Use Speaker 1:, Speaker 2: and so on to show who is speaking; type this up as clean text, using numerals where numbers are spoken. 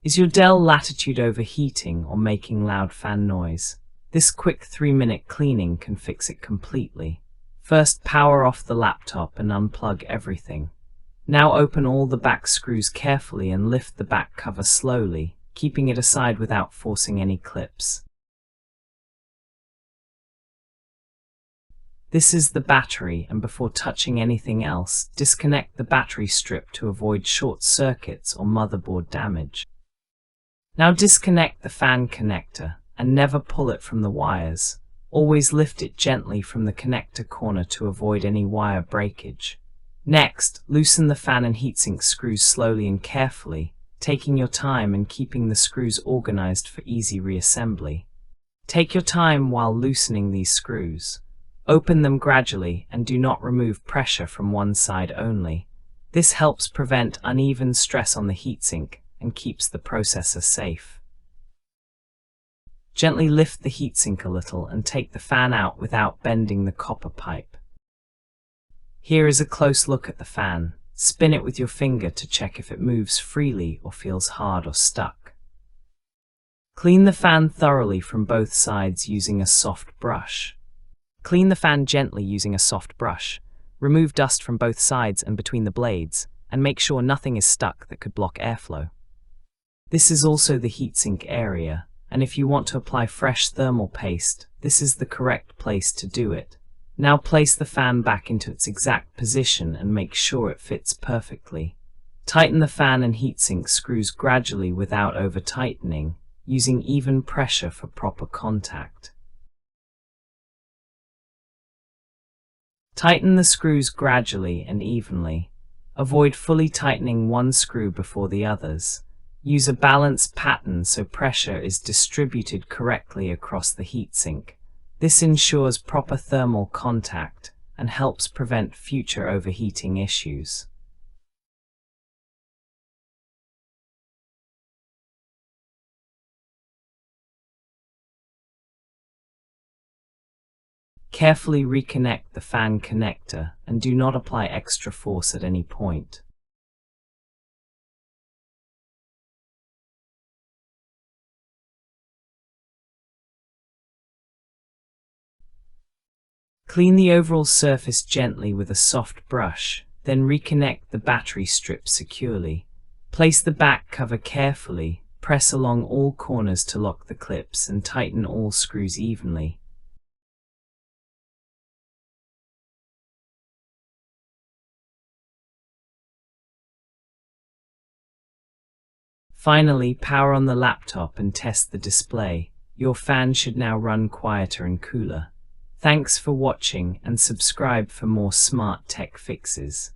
Speaker 1: Is your Dell Latitude overheating or making loud fan noise? This quick 3-minute cleaning can fix it completely. First, power off the laptop and unplug everything. Now open all the back screws carefully and lift the back cover slowly, keeping it aside without forcing any clips. This is the battery, and before touching anything else, disconnect the battery strip to avoid short circuits or motherboard damage. Now disconnect the fan connector and never pull it from the wires. Always lift it gently from the connector corner to avoid any wire breakage. Next, loosen the fan and heatsink screws slowly and carefully, taking your time and keeping the screws organized for easy reassembly. Take your time while loosening these screws. Open them gradually and do not remove pressure from one side only. This helps prevent uneven stress on the heatsink and keeps the processor safe. Gently lift the heatsink a little and take the fan out without bending the copper pipe. Here is a close look at the fan. Spin it with your finger to check if it moves freely or feels hard or stuck. Clean the fan thoroughly from both sides using a soft brush. Clean the fan gently using a soft brush. Remove dust from both sides and between the blades, and make sure nothing is stuck that could block airflow. This is also the heatsink area, and if you want to apply fresh thermal paste, this is the correct place to do it. Now place the fan back into its exact position and make sure it fits perfectly. Tighten the fan and heatsink screws gradually without over-tightening, using even pressure for proper contact. Tighten the screws gradually and evenly. Avoid fully tightening one screw before the others. Use a balanced pattern so pressure is distributed correctly across the heatsink. This ensures proper thermal contact and helps prevent future overheating issues. Carefully reconnect the fan connector and do not apply extra force at any point. Clean the overall surface gently with a soft brush, then reconnect the battery strip securely. Place the back cover carefully, press along all corners to lock the clips and tighten all screws evenly. Finally, power on the laptop and test the display. Your fan should now run quieter and cooler. Thanks for watching and subscribe for more smart tech fixes.